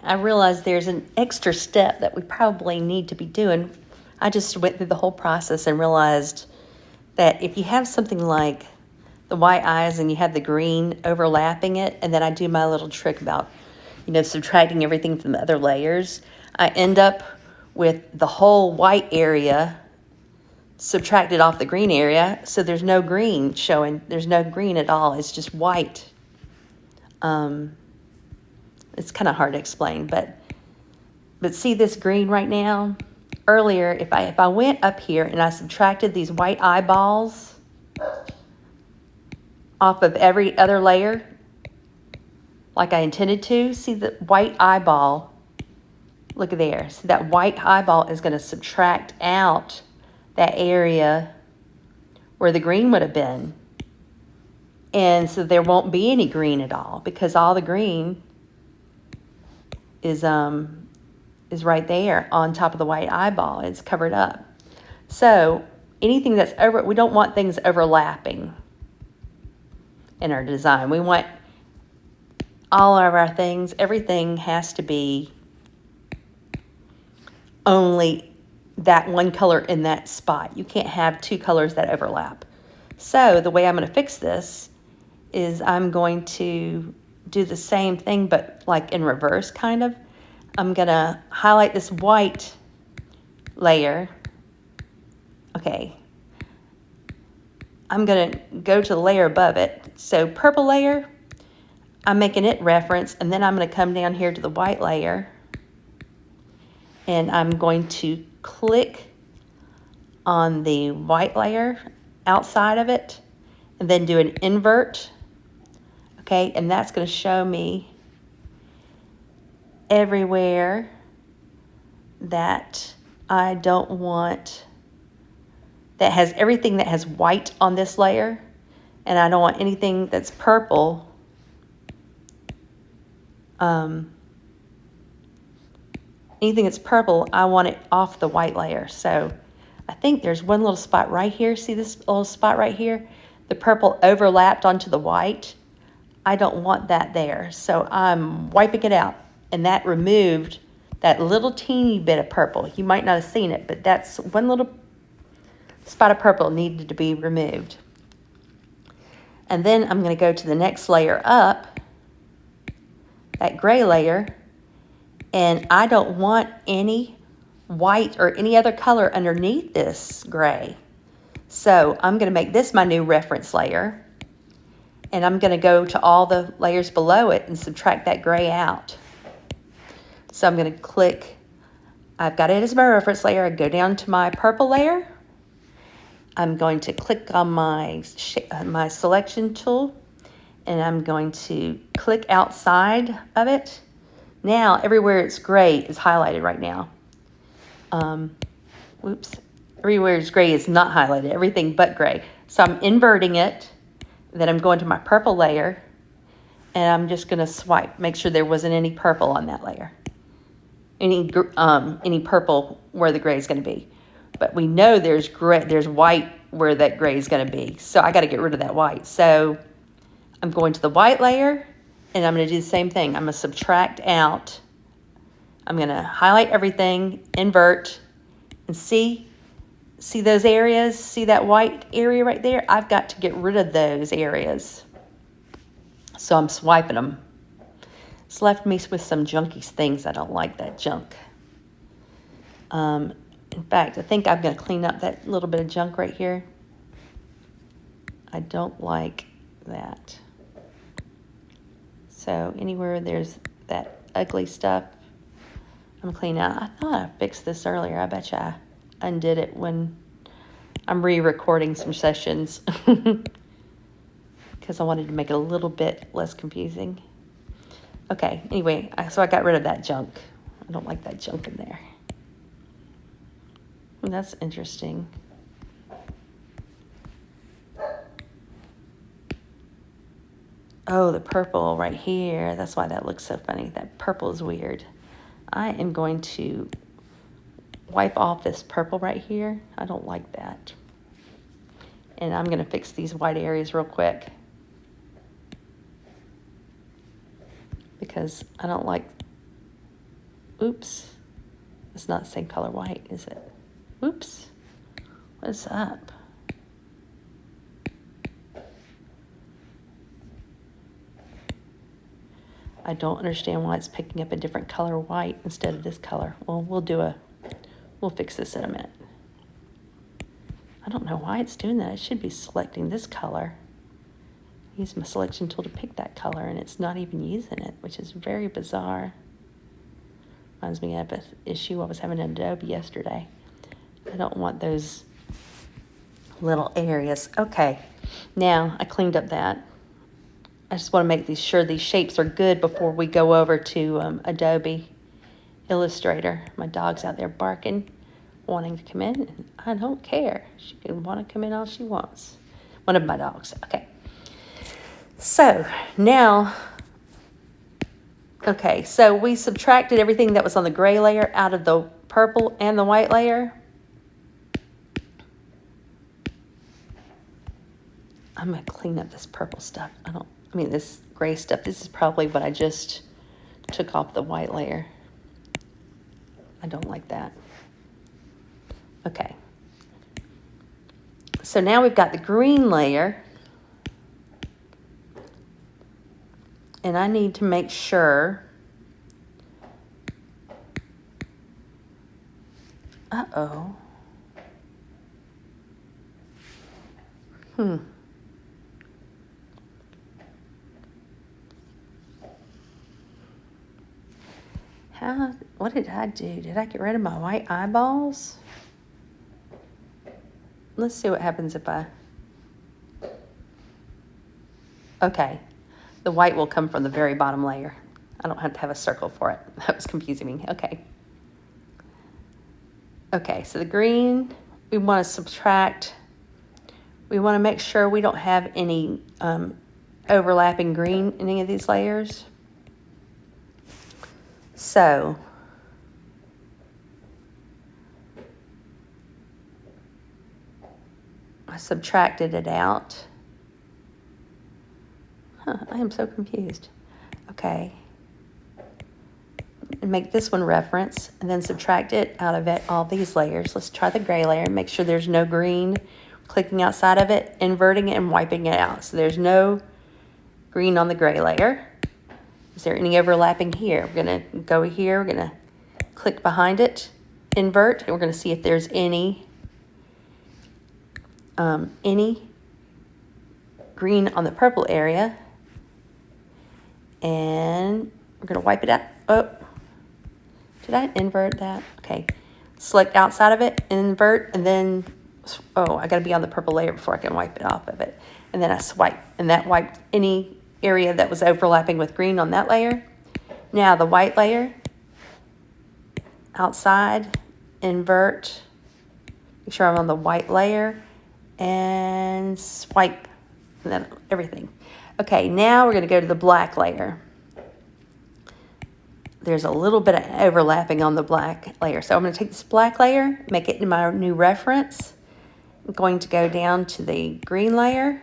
I realized there's an extra step that we probably need to be doing. I just went through the whole process and realized that if you have something like the white eyes and you have the green overlapping it, and then I do my little trick about, subtracting everything from the other layers, I end up with the whole white area subtracted off the green area, so there's no green showing. There's no green at all. It's just white. It's kind of hard to explain, but see this green right now? Earlier, if I went up here and I subtracted these white eyeballs off of every other layer, like I intended to, see the white eyeball, look there. See that white eyeball is going to subtract out that area where the green would have been. And so there won't be any green at all because all the green is right there on top of the white eyeball. It's covered up. So anything that's we don't want things overlapping in our design. We want all of our things, everything has to be only that one color in that spot. You can't have two colors that overlap. So the way I'm going to fix this is I'm going to do the same thing, but like in reverse kind of. I'm going to highlight this white layer. Okay. I'm going to go to the layer above it. So purple layer, I'm making it reference, and then I'm going to come down here to the white layer, and I'm going to click on the white layer outside of it, and then do an invert. Okay, and that's going to show me everywhere that I don't want, that has everything that has white on this layer, and I don't want anything that's purple. Anything that's purple, I want it off the white layer. So I think there's one little spot right here. See this little spot right here? The purple overlapped onto the white. I don't want that there. So I'm wiping it out. And that removed that little teeny bit of purple. You might not have seen it, but that's one little spot of purple needed to be removed. And then I'm going to go to the next layer up, that gray layer, and I don't want any white or any other color underneath this gray. So I'm going to make this my new reference layer, and I'm going to go to all the layers below it and subtract that gray out. So I'm going to click, I've got it as my reference layer. I go down to my purple layer. I'm going to click on my selection tool, and I'm going to click outside of it. Now, everywhere it's gray is highlighted right now. Everywhere it's gray is not highlighted, everything but gray. So I'm inverting it, then I'm going to my purple layer, and I'm just going to swipe, make sure there wasn't any purple on that layer. Any purple where the gray is going to be. But we know there's white where that gray is going to be. So I got to get rid of that white. So I'm going to the white layer, and I'm going to do the same thing. I'm going to subtract out. I'm going to highlight everything, invert, and see those areas? See that white area right there? I've got to get rid of those areas. So I'm swiping them. It's left me with some junky things. I don't like that junk. In fact, I think I'm going to clean up that little bit of junk right here. I don't like that. So anywhere there's that ugly stuff, I'm going to clean out. I thought I fixed this earlier. I bet you I undid it when I'm re-recording some sessions because I wanted to make it a little bit less confusing. Okay, anyway, so I got rid of that junk. I don't like that junk in there. And that's interesting. Oh, the purple right here. That's why that looks so funny. That purple is weird. I am going to wipe off this purple right here. I don't like that. And I'm going to fix these white areas real quick, because I don't like Oops. It's not the same color white, is it? Oops. What's up? I don't understand why it's picking up a different color white instead of this color. Well, we'll fix this in a minute. I don't know why it's doing that. I should be selecting this color. Use my selection tool to pick that color, and it's not even using it, which is very bizarre. Reminds me of an issue I was having in Adobe yesterday. I don't want those little areas. Okay, now I cleaned up that. I just want to make sure these shapes are good before we go over to Adobe Illustrator. My dog's out there barking, wanting to come in, and I don't care. She can want to come in all she wants. One of my dogs. Okay. So now, okay, so we subtracted everything that was on the gray layer out of the purple and the white layer. I'm going to clean up this purple stuff. This gray stuff. This is probably what I just took off the white layer. I don't like that. Okay. So now we've got the green layer. And I need to make sure. Uh-oh. What did I do? Did I get rid of my white eyeballs? Let's see what happens if I... Okay. The white will come from the very bottom layer. I don't have to have a circle for it. That was confusing me. Okay. Okay, so the green, we want to subtract. We want to make sure we don't have any overlapping green in any of these layers. So, I subtracted it out. I am so confused. Okay. And make this one reference, and then subtract it out of it, all these layers. Let's try the gray layer. Make sure there's no green. Clicking outside of it, inverting it, and wiping it out. So there's no green on the gray layer. Is there any overlapping here? We're going to go here. We're going to click behind it, invert, and we're going to see if there's any green on the purple area. And we're going to wipe it out. Oh, did I invert that? Okay. Select outside of it, invert, and then, oh, I got to be on the purple layer before I can wipe it off of it. And then I swipe, and that wiped any area that was overlapping with green on that layer. Now the white layer, outside, invert, make sure I'm on the white layer, and swipe, and then everything. Okay, now we're going to go to the black layer. There's a little bit of overlapping on the black layer. So I'm going to take this black layer, make it my new reference. I'm going to go down to the green layer.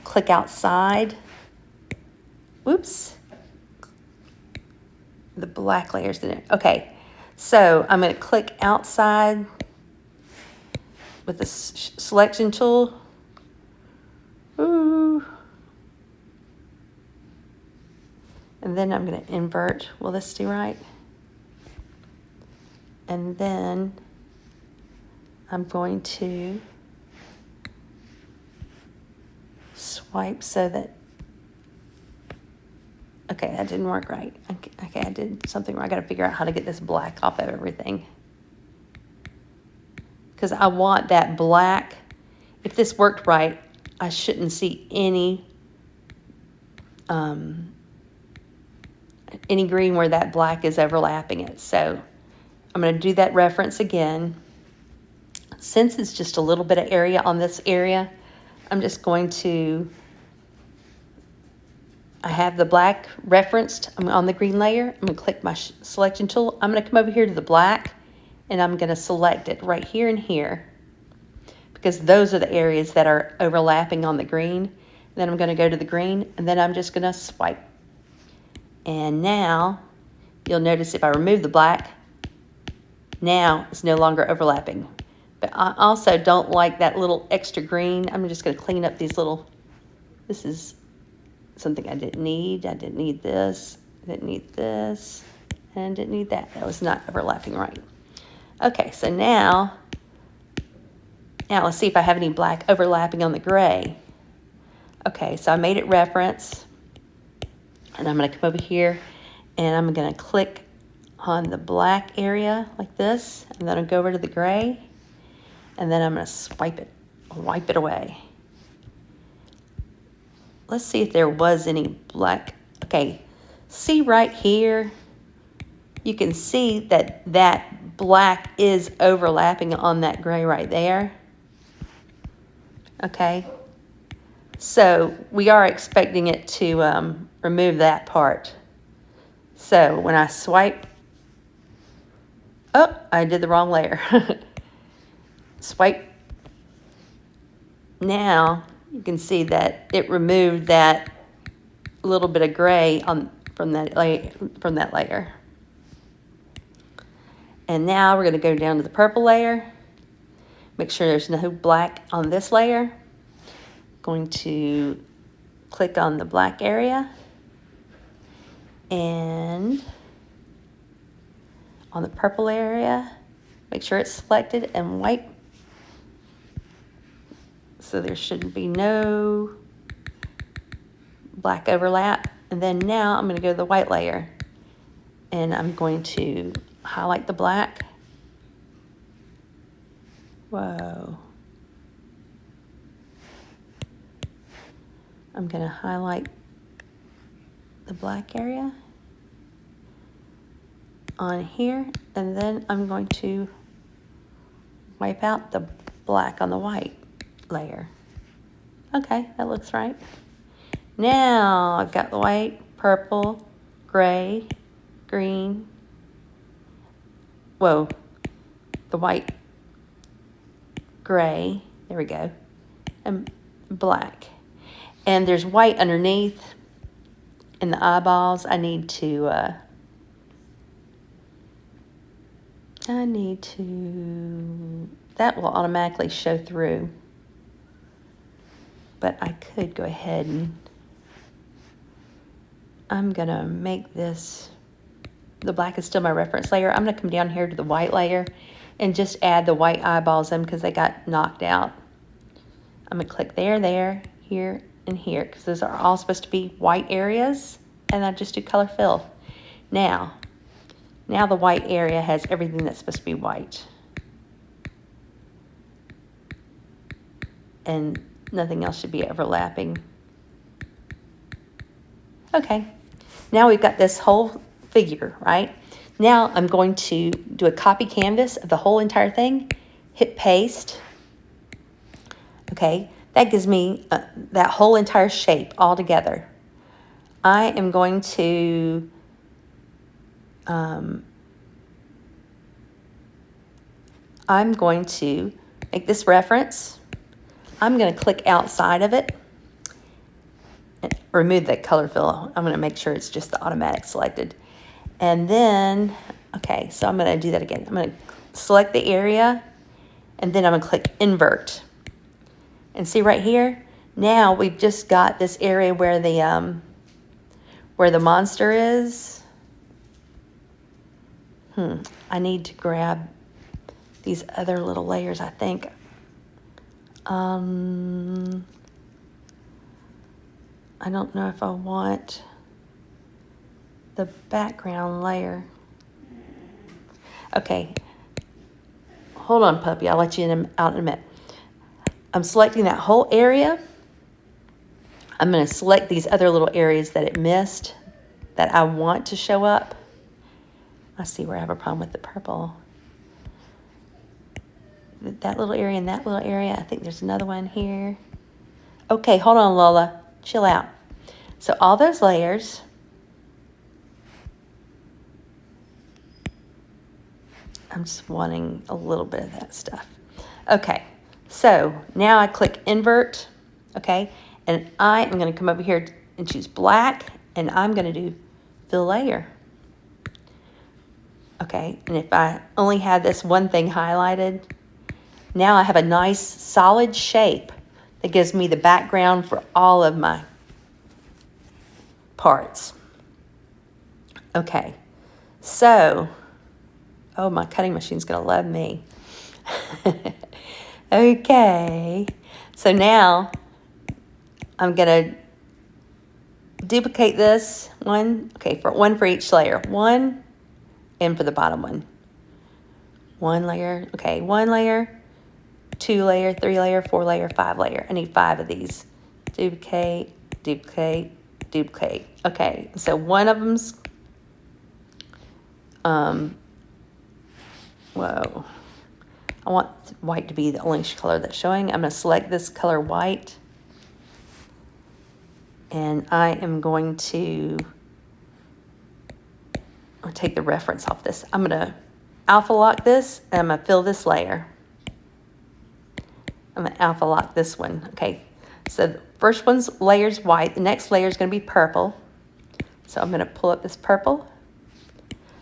Click outside. Whoops. The black layer's in it. Okay, so I'm going to click outside with the selection tool. Ooh. And then I'm going to invert. Will this do right? And then I'm going to swipe so that, okay, that didn't work right. Okay, I did something wrong. I got to figure out how to get this black off of everything. Because I want that black. If this worked right, I shouldn't see any green where that black is overlapping it. So I'm going to do that reference again. Since it's just a little bit of area on this area, I'm just going to, I have the black referenced. I'm on the green layer. I'm going to click my selection tool. I'm going to come over here to the black, and I'm going to select it right here and here, because those are the areas that are overlapping on the green. Then I'm going to go to the green, and then I'm just going to swipe. And now you'll notice if I remove the black, now it's no longer overlapping. But I also don't like that little extra green. I'm just going to clean up these little, this is something I didn't need. I didn't need this, I didn't need this, and I didn't need that. That was not overlapping right. Okay, so now let's see if I have any black overlapping on the gray. Okay, so I made it reference, and I'm going to come over here, and I'm going to click on the black area like this, and then I'll go over to the gray, and then I'm going to wipe it away. Let's see if there was any black. Okay, see right here, you can see that that black is overlapping on that gray right there. Okay, so we are expecting it to remove that part. So when I swipe, oh, I did the wrong layer. Swipe. Now you can see that it removed that little bit of gray from that layer. And now we're going to go down to the purple layer. Make sure there's no black on this layer. Going to click on the black area, and on the purple area, make sure it's selected and wipe. So there shouldn't be no black overlap. And then now I'm going to go to the white layer, and I'm going to highlight the black. Whoa. I'm going to highlight the black area on here, and then I'm going to wipe out the black on the white layer. Okay, that looks right. Now I've got the white, purple, gray, green, the white, gray, there we go, and black. And there's white underneath in the eyeballs. I need to, that will automatically show through. But I could go ahead and, I'm gonna make this, the black is still my reference layer. I'm gonna come down here to the white layer and just add the white eyeballs in because they got knocked out. I'm gonna click there, here, and here, because those are all supposed to be white areas, and I just do color fill. Now the white area has everything that's supposed to be white. And nothing else should be overlapping. Okay, now we've got this whole figure, right? Now I'm going to do a copy canvas of the whole entire thing, hit paste. Okay, that gives me that whole entire shape all together. I am going to make this reference. I'm going to click outside of it and remove that color fill. I'm going to make sure it's just the automatic selected. And then, okay, so I'm going to do that again. I'm going to select the area, and then I'm going to click invert. And see right here, now we've just got this area where the monster is. I need to grab these other little layers, I think. I don't know if I want the background layer. Okay, hold on, puppy. I'll let you out in a minute. I'm selecting that whole area. I'm going to select these other little areas that it missed that I want to show up. I see where I have a problem with the purple. That little area and that little area. I think there's another one here. Okay, hold on, Lola. Chill out. So all those layers. I'm just wanting a little bit of that stuff. Okay, so now I click invert, okay? And I am going to come over here and choose black, and I'm going to do fill layer. Okay, and if I only had this one thing highlighted, now I have a nice solid shape that gives me the background for all of my parts. Okay, so, oh, my cutting machine's gonna love me. Okay, so now I'm gonna duplicate this one, okay, for one for each layer. One, and for the bottom one. One layer, okay, one layer, 2 layer, 3 layer, 4 layer, 5 layer. I need 5 of these. Duplicate, duplicate, duplicate. Okay, so one of them's, whoa. I want white to be the only color that's showing. I'm gonna select this color white. And I am going to, I'll take the reference off this. I'm gonna alpha lock this, and I'm gonna fill this layer. I'm gonna alpha lock this one. Okay, so the first one's layer's white, the next layer is gonna be purple. So I'm gonna pull up this purple.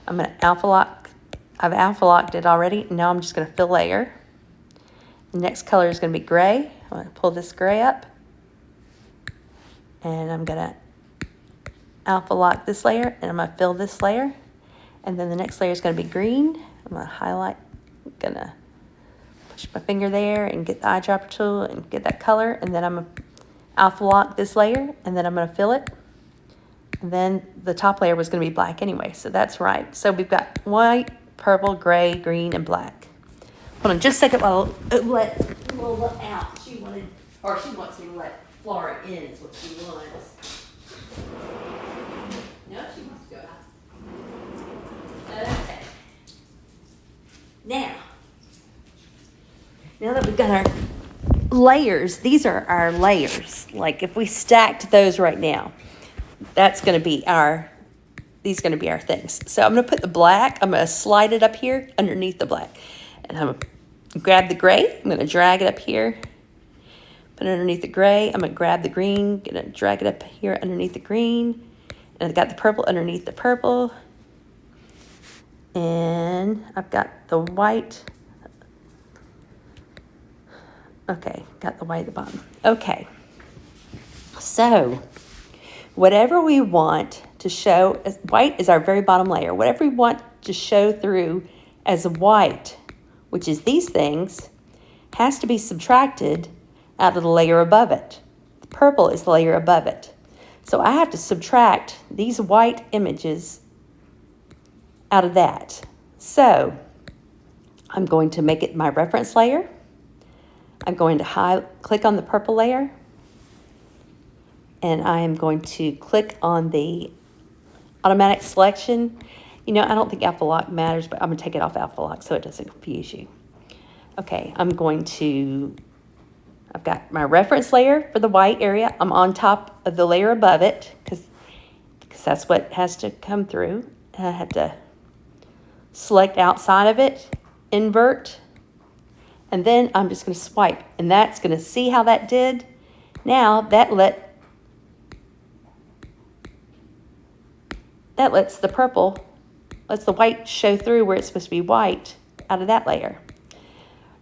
I'm gonna alpha lock, I've alpha locked it already. Now I'm just gonna fill layer. The next color is gonna be gray. I'm gonna pull this gray up. And I'm gonna alpha lock this layer, and I'm gonna fill this layer. And then the next layer is gonna be green. I'm gonna highlight, gonna push my finger there and get the eyedropper tool and get that color. And then I'm gonna alpha lock this layer, and then I'm gonna fill it. And then the top layer was gonna be black anyway, so that's right. So we've got white, purple, gray, green, and black. Hold on just a second while I let Lola out. She wanted, or she wants me to let Flora in is what she wants. No, she wants to go out. Okay. Now that we've got our layers, these are our layers. Like if we stacked those right now, that's going to be these are going to be our things. So I'm going to put the black, I'm going to slide it up here underneath the black. And I'm going to grab the gray, I'm going to drag it up here. Put it underneath the gray. I'm going to grab the green, gonna drag it up here underneath the green. And I've got the purple underneath the purple. And I've got the white. Okay, got the white at the bottom. Okay. So, whatever we want to show, white is our very bottom layer. Whatever we want to show through as white, which is these things, has to be subtracted out of the layer above it. The purple is the layer above it. So I have to subtract these white images out of that. So I'm going to make it my reference layer. I'm going to click on the purple layer. And I am going to click on the automatic selection. You know, I don't think alpha lock matters, but I'm going to take it off alpha lock so it doesn't confuse you. Okay, I've got my reference layer for the white area. I'm on top of the layer above it because that's what has to come through. And I have to select outside of it, invert, and then I'm just going to swipe. And that's going to see how that did. Now that lets the white show through where it's supposed to be white out of that layer.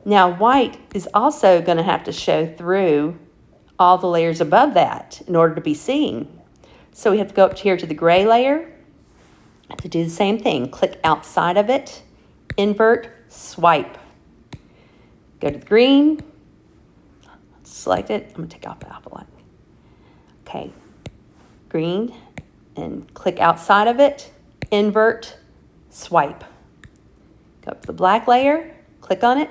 Now, white is also going to have to show through all the layers above that in order to be seen. So we have to go up here to the gray layer to do the same thing. Click outside of it, invert, swipe. Go to the green, select it. I'm going to take off the alpha light. Okay, green, and click outside of it, invert, swipe. Go up to the black layer, click on it.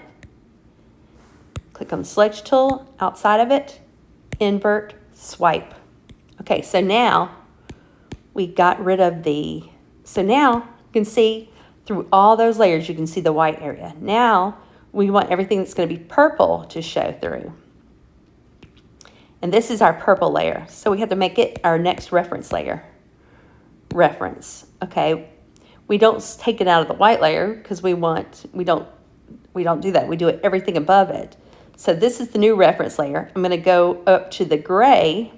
Click on the selection tool, outside of it, invert, swipe. Okay, so now we got rid of so now you can see through all those layers, you can see the white area. Now we want everything that's going to be purple to show through. And this is our purple layer. So we have to make it our next reference layer. Reference, okay. We don't take it out of the white layer because we don't do that. We do it everything above it. So this is the new reference layer. I'm going to go up to the gray.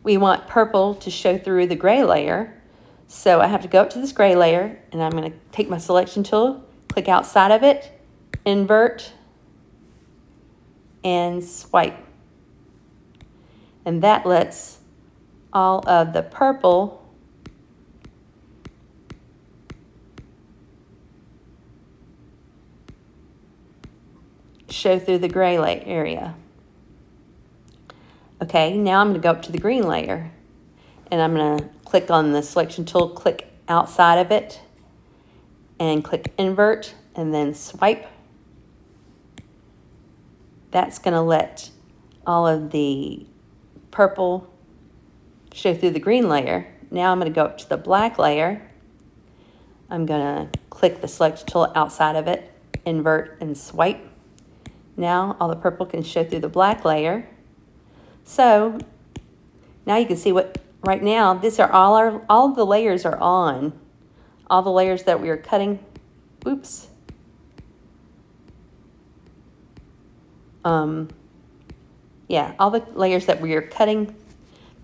We want purple to show through the gray layer. So I have to go up to this gray layer, and I'm going to take my selection tool, click outside of it, invert, and swipe. And that lets all of the purple show through the gray layer area. Okay, now I'm going to go up to the green layer, and I'm going to click on the selection tool, click outside of it, and click invert, and then swipe. That's going to let all of the purple show through the green layer. Now I'm going to go up to the black layer. I'm going to click the selection tool outside of it, invert, and swipe. Now all the purple can show through the black layer. So now you can see what, right now, these are all the layers are on. All the layers that we are cutting, oops. Yeah, all the layers that we are cutting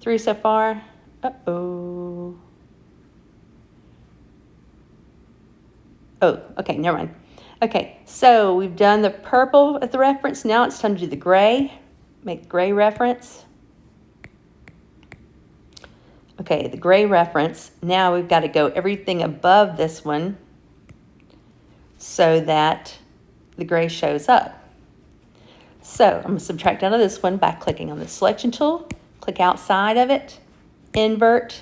through so far. Uh-oh. Oh, okay, never mind. Okay, so we've done the purple as the reference. Now it's time to do the gray. Make the gray reference. Okay, the gray reference. Now we've got to go everything above this one so that the gray shows up. So I'm going to subtract out of this one by clicking on the selection tool, click outside of it, invert,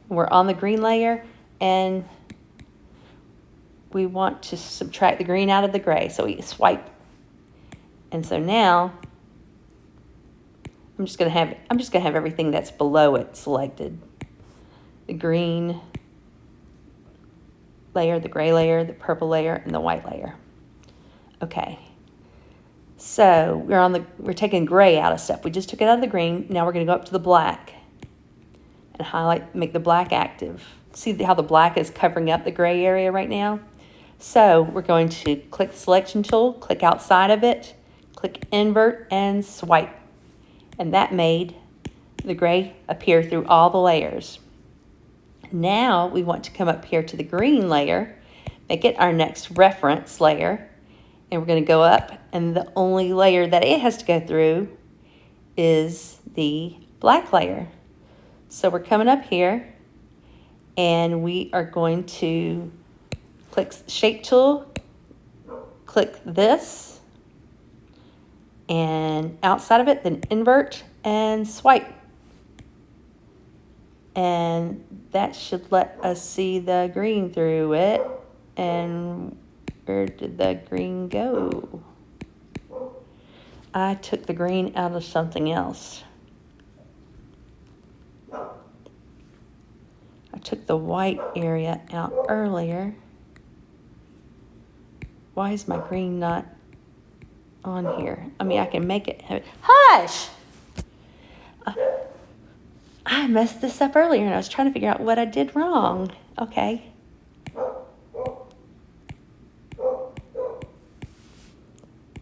and we're on the green layer, and we want to subtract the green out of the gray, so we swipe. And so now I'm just going to have everything that's below it selected. The green layer, the gray layer, the purple layer, and the white layer. Okay. So we're taking gray out of stuff. We just took it out of the green. Now we're going to go up to the black and highlight, make the black active. See how the black is covering up the gray area right now? So we're going to click the selection tool, click outside of it, click invert, and swipe. And that made the gray appear through all the layers. Now we want to come up here to the green layer, make it our next reference layer, and we're going to go up, and the only layer that it has to go through is the black layer. So we're coming up here, and we are going to click shape tool, click this, and outside of it, then invert and swipe. And that should let us see the green through it. And where did the green go? I took the green out of something else. I took the white area out earlier. Why is my green not on here? I mean, I can make it. Hush! I messed this up earlier, and I was trying to figure out what I did wrong. Okay.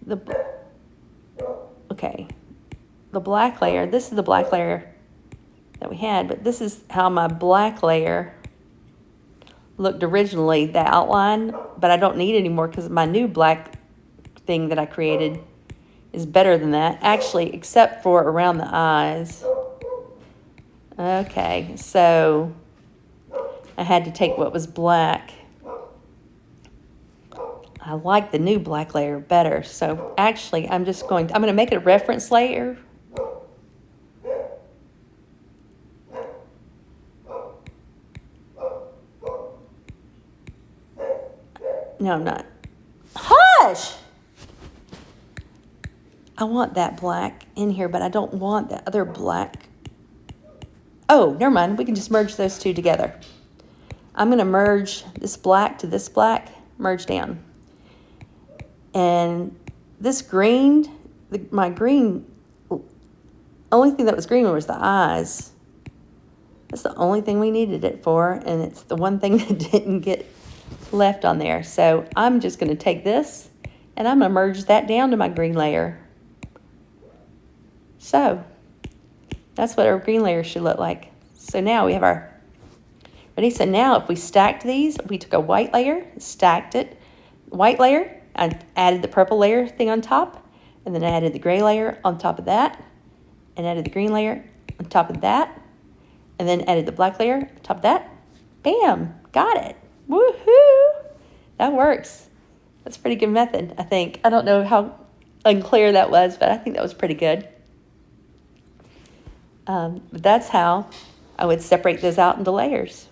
The black layer, this is the black layer that we had, but this is how my black layer looked originally, the outline, but I don't need it anymore because my new black thing that I created is better than that, actually, except for around the eyes. Okay, so I had to take what was black. I like the new black layer better, so actually I'm going to make it a reference layer. No, I'm not. Hush! I want that black in here, but I don't want the other black. Oh, never mind. We can just merge those two together. I'm going to merge this black to this black, merge down. And this green, my green, only thing that was green was the eyes. That's the only thing we needed it for, and it's the one thing that didn't get left on there. So I'm just going to take this, and I'm going to merge that down to my green layer. So that's what our green layer should look like. So now we have our Ready? So now if we stacked these, we took a white layer, stacked it, white layer, I added the purple layer thing on top, and then I added the gray layer on top of that, and added the green layer on top of that, and then added the black layer on top of that. Bam! Got it. Woohoo! That works. That's a pretty good method, I think. I don't know how unclear that was, but I think that was pretty good. But that's how I would separate those out into layers.